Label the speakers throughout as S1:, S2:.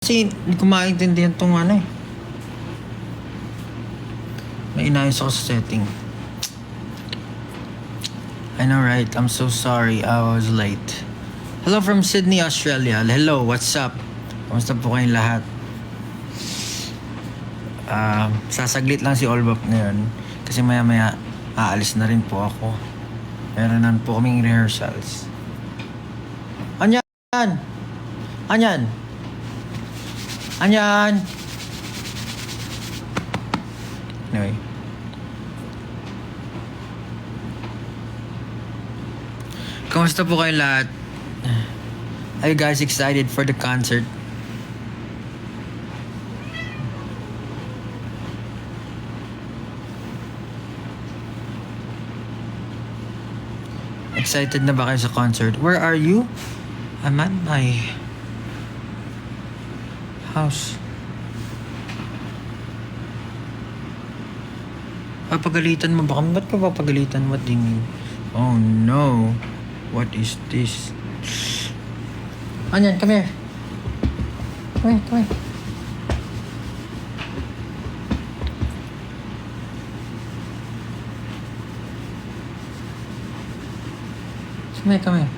S1: Kasi hindi ko maintindihan tong ano eh. May inayos ako sa setting. I know, right? I'm so sorry I was late. Hello from Sydney, Australia. Hello, what's up? Kamusta po kayong lahat? Sasaglit lang si Olbap ngayon. Kasi maya-maya aalis na rin po ako. Meron na po kaming rehearsals. Anyan! Anyan! Anyan! Anyway. Kamusta po kayo lahat? Are you guys excited for the concert? Excited na ba kayo sa concert? Where are you? I'm at my house. Papagalitan mo ba kami? Ba't ka papagalitan? What do you mean? Oh no. What is this? Anyan, come here. Come here, come here. Come here, come here.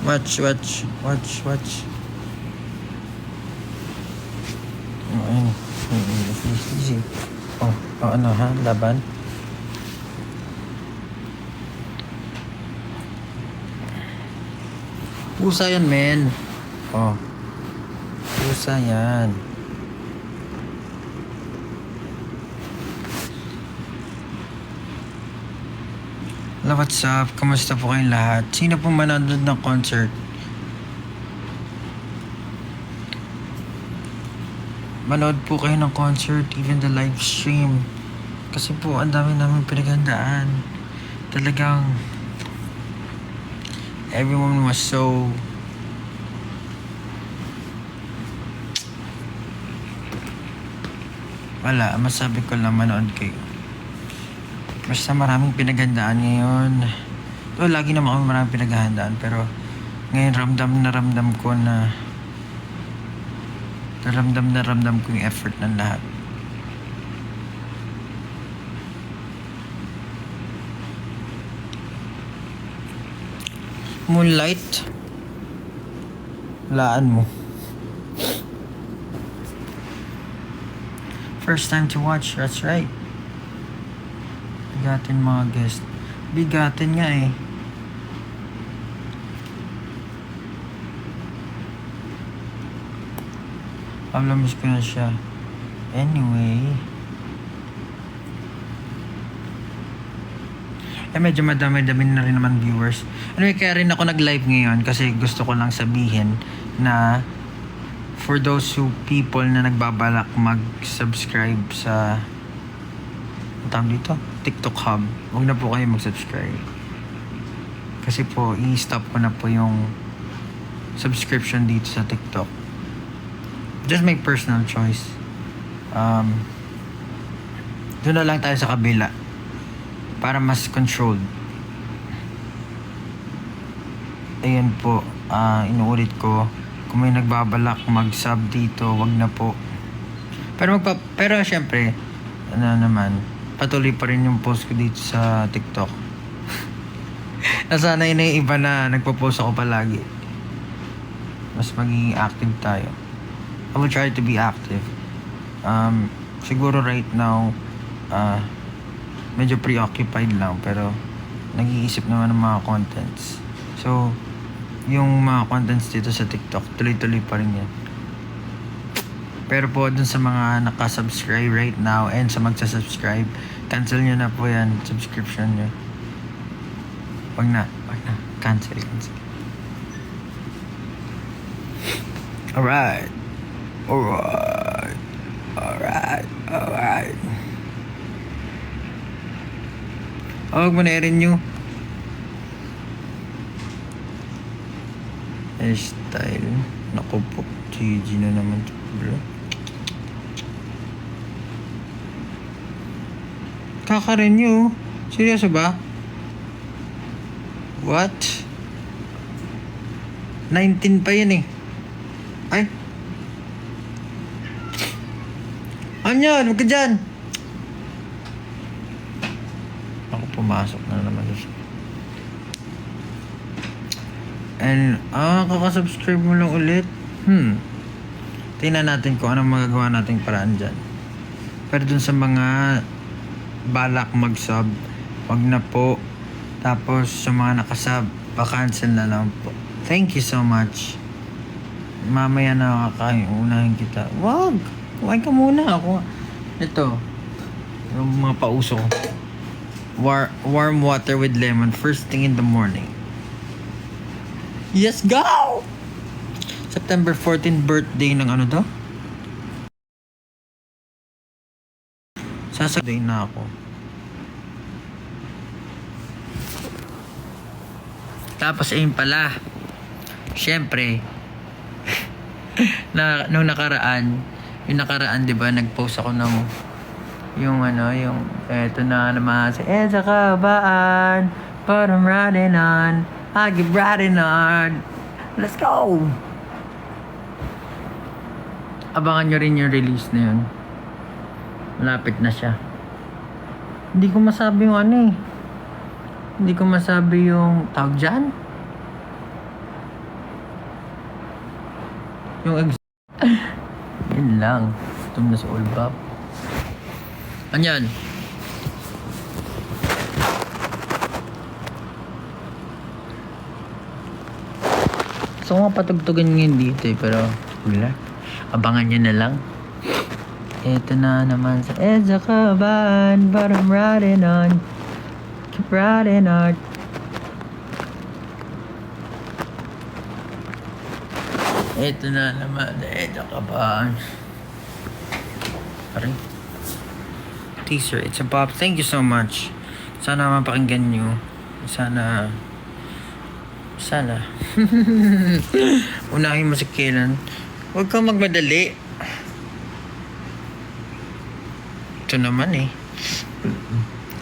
S1: Watch. Ayun. Easy. Oh, ano ha? Laban? Pusa yan, men. Oh. Pusa yan. Hello, what's up? Kamusta po kayong lahat? Sino po manonood ng concert? Manood po kayo ng concert, even the live stream. Kasi po, ang dami namin pinaghandaan. Talagang, everyone was so... Wala, masabi ko lang manood kayo. Basta maraming pinaghandaan ngayon. Lagi naman kami maraming pinaghandaan. Pero ngayon ramdam ko na ramdam ko yung effort ng lahat. Moonlight. Laan mo. First time to watch, that's right. Bigatin mga guest. Bigatin nga eh. Miss ko na siya. Anyway. Medyo madami-dami na rin naman viewers. Anyway, kaya rin ako nag-live ngayon kasi gusto ko lang sabihin na for those people na nagbabalak mag-subscribe sa dito, TikTok Hub, huwag na po kayo mag-subscribe. Kasi po, i-stop ko na po yung subscription dito sa TikTok. Just my personal choice. Doon na lang tayo sa kabila para mas controlled. Ayan po, inuulit ko, kung may nagbabalak mag-sub dito, wag na po. Pero syempre, patuloy pa rin yung post ko dito sa TikTok. Nasanay na yung iba na nagpo-post ako palagi. Mas maging active tayo. I will try to be active. Siguro right now, medyo preoccupied lang, pero nag-iisip naman ng mga contents. So, yung mga contents dito sa TikTok, tuloy-tuloy pa rin yan. Pero po, dun sa mga nakasubscribe right now and sa magsasubscribe, cancel nyo na po yan, subscription nyo. Wag na. Cancel. Alright. Huwag mo na i-rin nyo. Hairstyle. Naku po. Si Gina naman. Bro. Kaka-renew. Seryoso ba? What? 19 pa yan eh. Ay. Anyan, huwag ka dyan. Ako pumasok na naman siya. And, kakasubscribe mo lang ulit. Tingnan natin kung anong magagawa nating paraan dyan. Pero dun sa mga balak mag-sub, wag na po. Tapos sa mga nakasub, pa-cancel na lang po. Thank you so much. Mamaya na kakain, unahin kita. Wag! Kumain ka muna ako. Ito, yung mga pauso ko. Warm water with lemon first thing in the morning. Yes, go! September 14 birthday ng ano daw? Sasabihin na ako. Tapos ayun pala. Siyempre, nung nakaraan, di ba, nag-post ako ng yung eto na naman si Edsa Kabaan, but I'm riding on, I keep riding on. Let's go! Abangan nyo rin yung release na yun. Malapit na siya. Hindi ko masabi yung Hindi ko masabi yung tawag dyan. Yung yun lang. Gutom na si Olbap. Anyan. So nga patugtugin ngayon dito pero wala. Abangan nyo na lang. Ito na naman sa Edsa Kabaan, but I'm riding on. Keep riding on. Ito na naman sa Edsa Kabaan. Parang teaser, it's a pop. Thank you so much. Sana mapakinggan nyo. Sana unahin mo si Kailan. Huwag kang magmadali. Ito naman eh.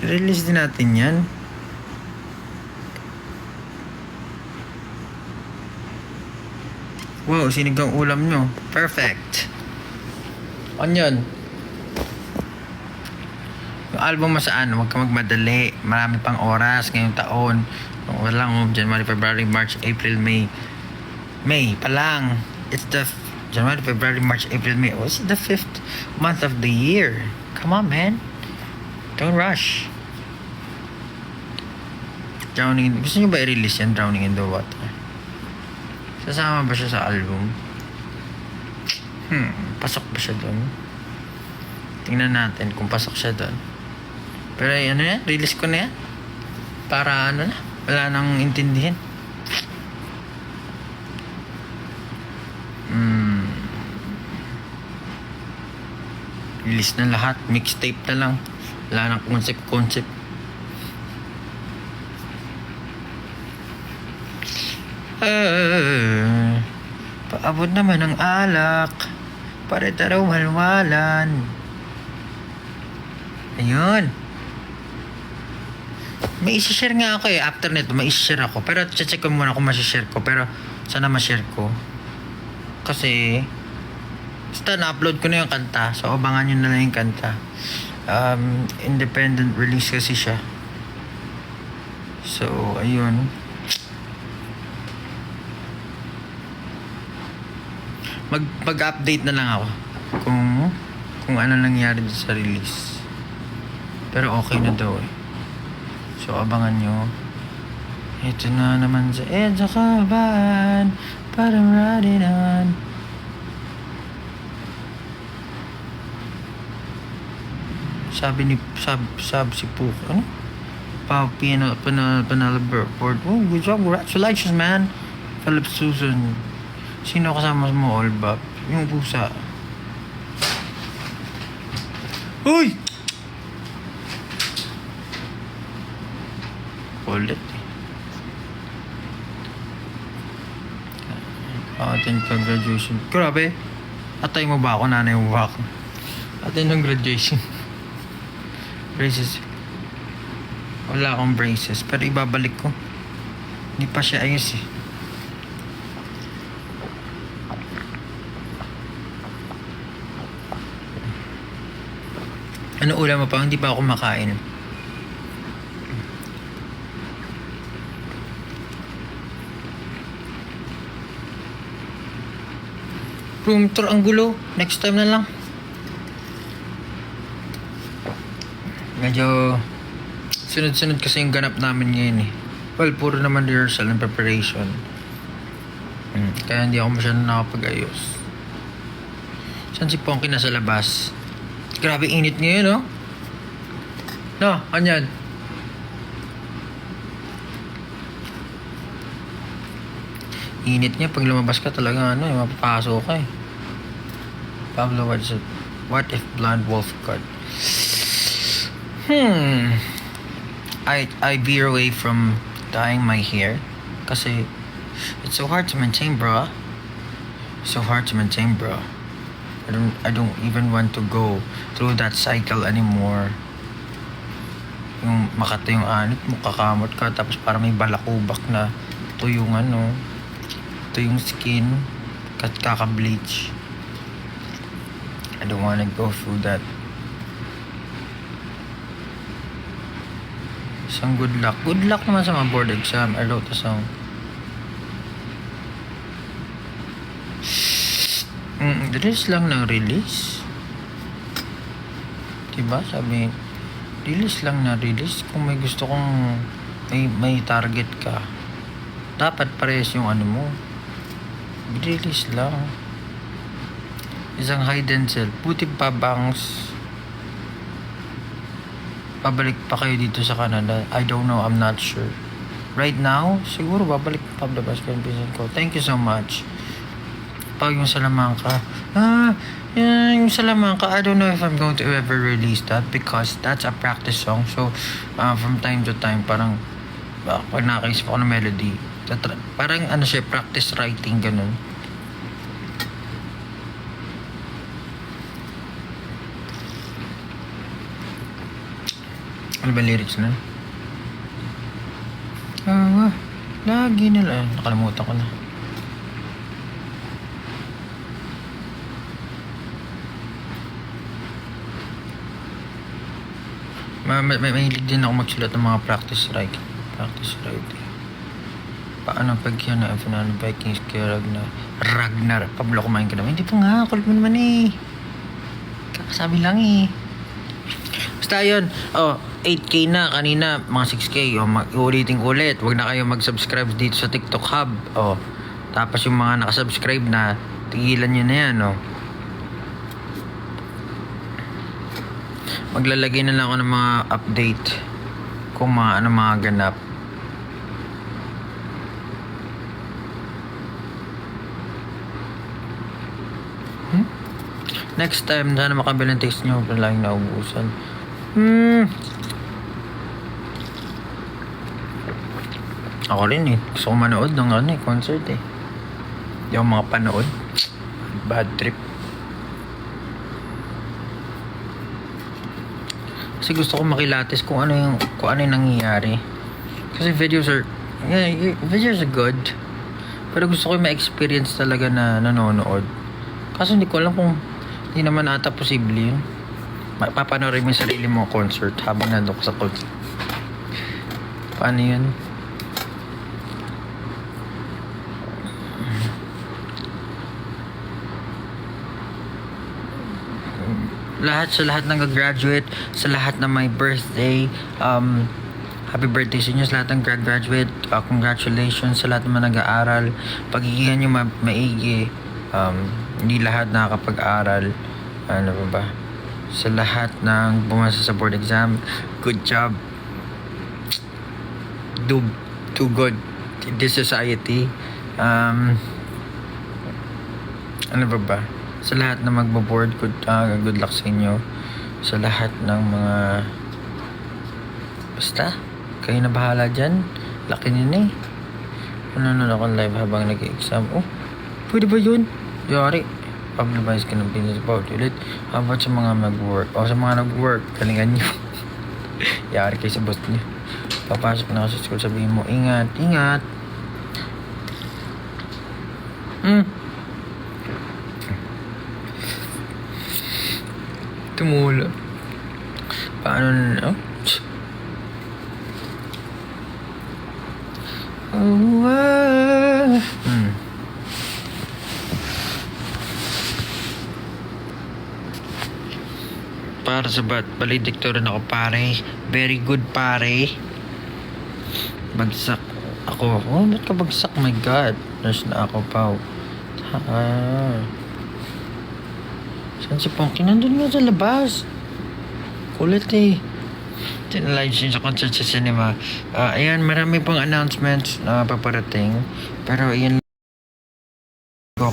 S1: Release din natin yan. Wow, sinigang ulam nyo. Perfect. Onion. Yung album mo saan? Huwag kang magmadali. Marami pang oras ngayong taon. Walang January, February, March, April, May. May pa lang. It's the January, February, March, April, May. Oh, it's the 5th month of the year. Come on, man. Don't rush. Drowning. Gusto nyo ba i-release yan? Drowning in the Water. Sasama ba siya sa album? Pasok ba siya doon? Tingnan natin kung pasok siya doon. Pero ano yan? Release ko na yan. Para ano na? Wala nang intindihin. Release na lahat. Mixtape na lang. Wala nang concept. Paabot naman ang alak. Pare taraw walwalan. Ayun. May isi-share nga ako eh. After nito, may isi-share ako. Pero check ko muna kung masishare ko. Pero sana ma-share ko. Kasi basta na-upload ko na yung kanta. So abangan nyo na lang yung kanta. Independent release kasi siya. So ayun. Mag-update na lang ako kung ano nangyari sa release. Pero okay na daw eh. So abangan nyo. Ito na naman sa Edsa Kabaan, parang riding on. Sabi si Pooh, ano? Pao Panala Burford. Oh, good job, congratulations man. Philip Susan. Sino kasama mo, Olbap? Yung pusa. Uy! Ulit eh. Attend ka graduation. Grabe. Atay mo ba ako? Nanay mo ba ako? Attend ng graduation. Braces. Wala akong braces. Pero ibabalik ko. Hindi pa siya ayos eh. Ano ulam mo pa? Hindi pa ako kumakain. Room tour, ang gulo. Next time na lang. Medyo sunod-sunod kasi yung ganap namin ngayon eh. Well, puro naman rehearsal and preparation. Kaya hindi ako masyadong nakapag-ayos. Saan si Ponky nasa labas? Grabe init ngayon, no? No, kanyan. Init niya. Pag lumabas ka talaga, mapapasok ka eh. Pablo, what if Blonde Wolf cut? I veer away from dyeing my hair. Kasi, it's so hard to maintain, bro. So hard to maintain, bro. I don't even want to go through that cycle anymore. Yung makata yung anit mo, kakamot ka, tapos parang may balakubak na ito yung ito yung skin, kaka-bleach. I don't wanna go through that. Isang good luck. Good luck naman sa mga board exam. I wrote a song. Release lang ng release. Diba? Sabi, release lang na release. Kung may gusto kong may target ka, dapat parehas yung mo. Release lang. Isang hide and sell. Buti pa bangs. Pabalik pa kayo dito sa Canada. I don't know. I'm not sure. Right now, siguro babalik pa labas ko yung business ko. Thank you so much. Pag yung Salamanca. Yung Salamanca, I don't know if I'm going to ever release that because that's a practice song. So, from time to time, parang pag nakaisip ako ng melody, parang siya, practice writing, ganun. Ano ba lyrics na? Lagi nila. Nakalimutan ko na. Mahilig din ako magsulat ng mga practice writing. Paano pag yan na Final Vikings kay Ragnar? Pablo, kumain ka naman. Hindi pa nga, kulit mo naman eh. Kakasabi lang eh. Basta yun, 8K na kanina, mga 6K. Ulitin ulit. Huwag na kayo mag-subscribe dito sa TikTok Hub. Tapos yung mga nakasubscribe na, tigilan nyo na yan. Maglalagay na lang ako ng mga update kung mga ganap. Next time, sana makabili ng taste nyo. Laging naubusan. Ako rin eh. Gusto ko manood ng concert eh. Hindi ako makapanood. Bad trip. Kasi gusto ko makilatis kung ano yung nangyayari. Kasi videos are good. Pero gusto ko yung ma-experience talaga na nanonood. Kaso hindi ko alam kung hindi naman ata posible yun. Papanoorin mo yung sarili mo concert habang nandun sa concert. Paano yun? Sa lahat ng graduate, sa lahat ng my birthday, happy birthday sa inyo sa lahat ng graduate, congratulations sa lahat ng mga nag-aaral, pagiging nyo maigi, hindi lahat nakakapag-aral, sa lahat ng bumasa sa board exam, good job, do good in this society, sa lahat na magbo-board, good luck sa inyo. Sa lahat ng mga basta, kayo na bahala dyan. Laki nyo na eh. Nanonood ako live habang nag-exam. Pwede ba yun? Yari. Pag-revise ka ng business about ulit. How about sa mga mag-work? O sa mga nag-work, galingan nyo. Yari kayo sa boss nyo. Papasok na ako sa school, sabihin mo, ingat, ingat. Tumula. Paano na? Oh, Para sa valedictorian ako, pare. Very good, pare. Bagsak ako. Oh, ba't ka bagsak? My God. Nurse na ako, pao. Saan si Ponky? Nandun nga sa labas. Kulit eh. Tinalive sa concert sa cinema. Ayan, marami pang announcements na paparating. Pero ayan ko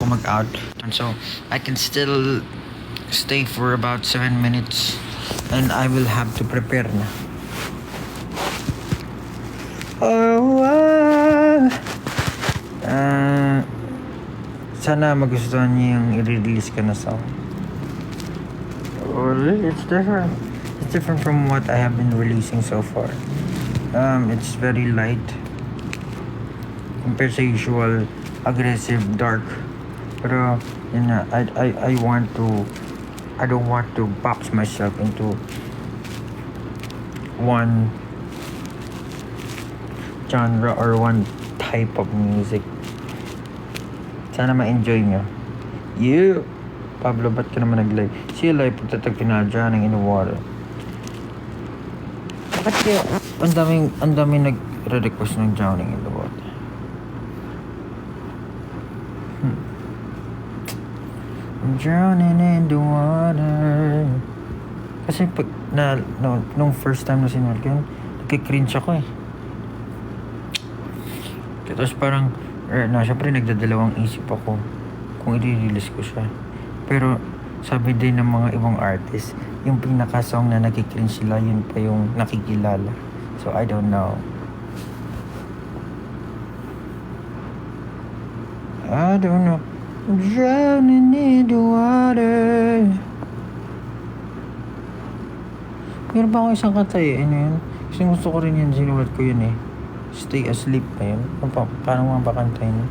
S1: mag-out. And so, I can still stay for about 7 minutes. And I will have to prepare na. Sana magustuhan niyo yung i-release ko na song. Well, it's different. It's different from what I have been releasing so far. It's very light compared sa usual aggressive, dark. Pero yun na, I don't want to box myself into one genre or one type of music. Sana ma-enjoy nyo. You! Pablo, ba't ka naman nag-live? Siya live pagtatag pinadya ng inuwater. Bakit kaya ang daming nag-request ng drowning in the water? I'm drowning in the water. Kasi pag nung first time na sinulat yun, nagkikringe ako eh. Tapos parang syempre nagdadalawang isip ako kung i-release ko siya. Pero sabi din ng mga ibang artist, yung pinaka-song na nagkikringe sila, yun pa yung nakikilala. So I don't know. I'm drowning in the water. Meron pa ako isang kanta eh. Ano yun? Kasi gusto ko rin yun. Sinulat ko yun eh. Stay asleep pa yun. Paano mga pakantayin?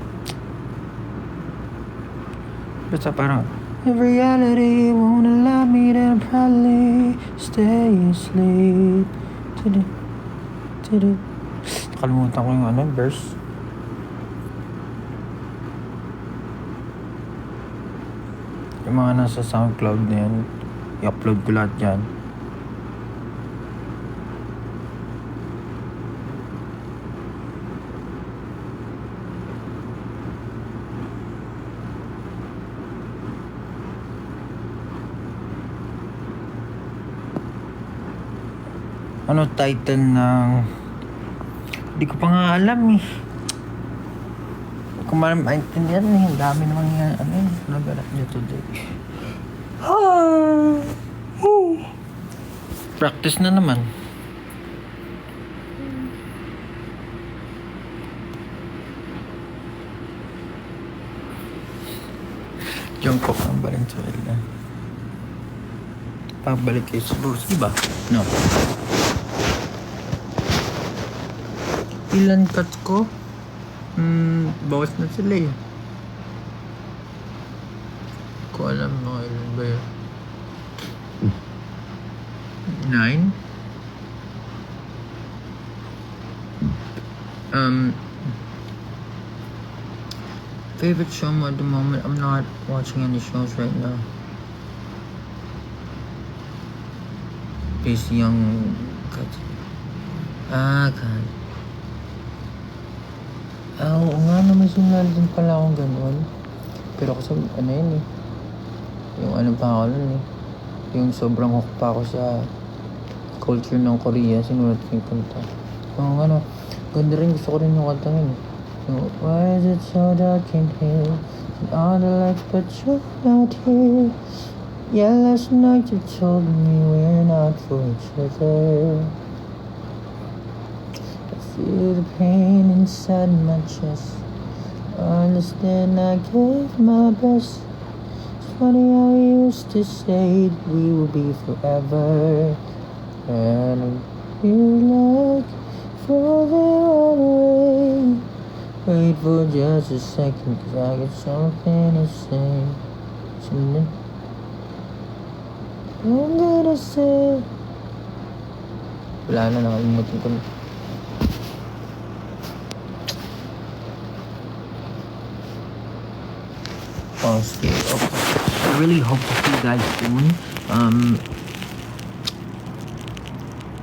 S1: Basta parang if reality won't allow me, then probably stay asleep. Nakalimutan ko yung verse. Yung mga nasa SoundCloud na yan, i-upload ko lahat yan. Ano title ng... Hindi ko pa nga alam eh. Kung maintindihan eh, ang dami naman nga, naganap niya today. Practice na naman. Jungkook ang Valenzuela. Pabalik kayo sa Bruce, diba? No. Ilan cuts ko? Bawas na sila eh. Ko alam mga ilan ba yun? 9? Favorite show mo at the moment? I'm not watching any shows right now. This young cut. God. Oo nga naman, sinunod din pala akong ganun. Pero kasi yun eh. Yung pa ako nun eh. Yung sobrang hook pa ako sa culture ng Korea, sinulat ko yung kanta. Yung ganda rin, gusto ko rin yung kanta yun eh. So, why is it so dark in here? And all the lights but you're not here. Yeah, last night you told me we're not for each other. Feel the pain inside my chest. Understand I gave my best. It's funny how we used to say that we will be forever. And I feel like falling away. Wait for just a second, cause I got something to say. Something to say. Wala na, nakalimutan ko na. Oh, okay. I really hope to see you guys soon.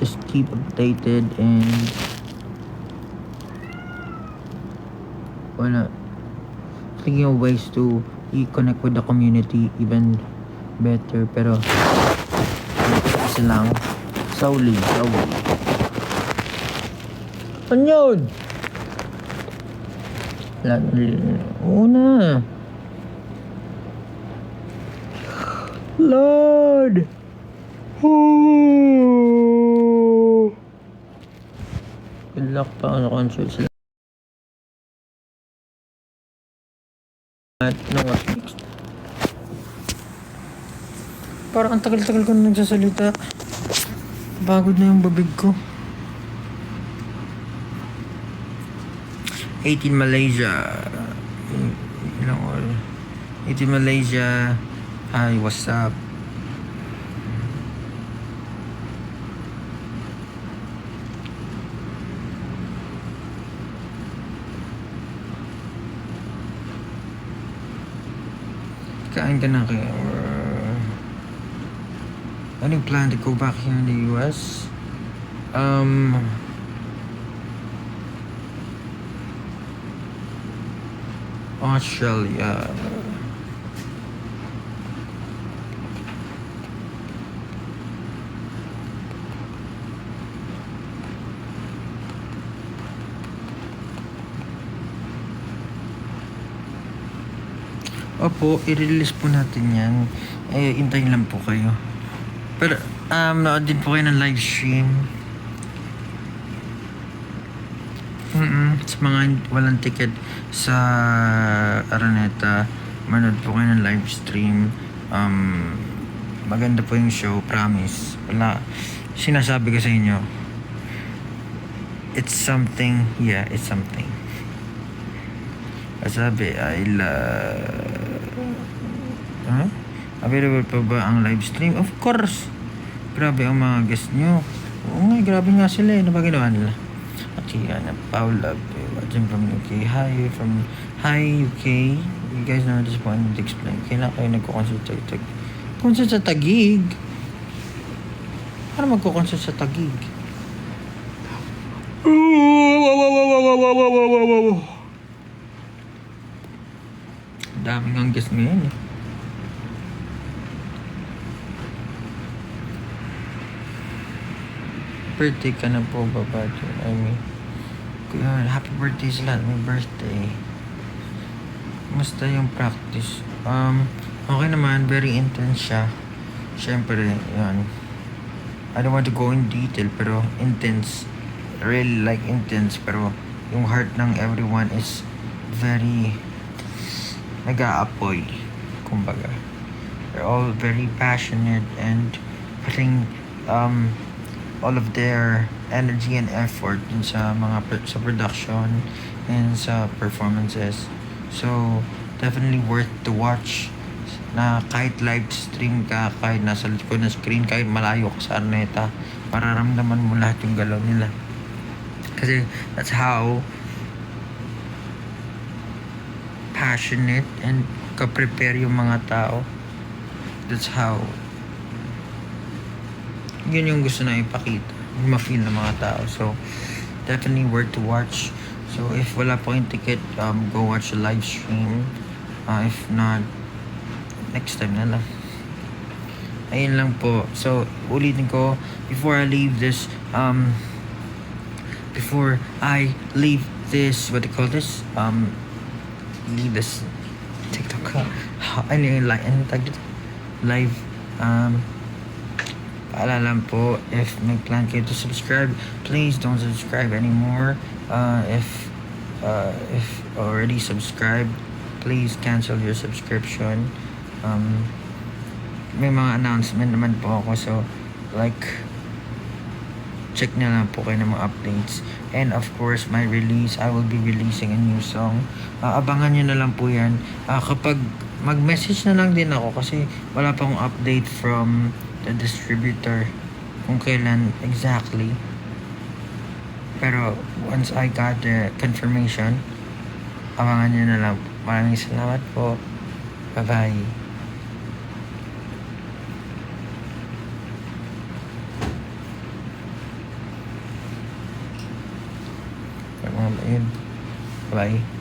S1: Just keep updated and thinking of ways to connect with the community even better, pero isa lang, slowly. Ano yun? Una Lord, good luck pa ako concert sila. What's next? Parang ang tagal-tagal ko na nagsasalita. Pagod na yung babig ko. 18 Malaysia. Ilang oras? 18 Malaysia. Hi, what's up? Kain ka na kayo? Any plan to go back here in the US? Australia. Opo, i-release po natin yan. Hintayin lang po kayo. Pero, nood din po kayo ng live stream. Sa mga walang ticket sa Araneta, manood po kayo ng live stream. Maganda po yung show, promise. Sinasabi ko sa inyo, it's something. Sabi, available pa ba ang live stream? Of course. Grabe ang mga guest nyo. Oo nga, grabe nga sila eh. Ano ba ginawa nila? Okay, Paula, watching from UK. Hi UK. You guys know this point to explain. Kailan kayo nagkukonsult sa Consult sa Taguig? Paano magkukonsult sa Taguig? Daming ang guest ngayon eh. Birthday ka na po ba ba? I mean, happy birthday sa lahat. May birthday. Kumusta yung practice? Okay naman. Very intense siya. Siyempre, yun. I don't want to go in detail, pero intense. Really like intense, pero yung heart ng everyone is very nag-aapoy, kumbaga. They're all very passionate and putting all of their energy and effort dun sa sa production and sa performances. So, definitely worth to watch. Na kahit live stream ka, kahit nasa likod ng screen, kahit malayo ka sa Araneta, mararamdaman mo lahat yung galaw nila. Kasi that's how passionate and ka-prepare yung mga tao. That's how yun yung gusto na ipakita, ma-feel ng mga tao. So definitely worth to watch. So if wala po yung ticket, go watch the live stream. If not, next time na lang. Ayun lang po. So ulitin ko, before I leave this what do you call this, leave this TikTok. Ano yung live, paalala po, if may plan kayo to subscribe, please don't subscribe anymore. If If already subscribed, please cancel your subscription. May mga announcement naman po ako, so like check na lang po kayo ng mga updates. And of course, my release, I will be releasing a new song. Abangan nyo na lang po yan. Kapag mag-message na lang din ako kasi wala pa akong update from the distributor kung kailan exactly. Pero once I got the confirmation, abangan nyo na lang. Maraming salamat po. Bye-bye. Yun. Bye.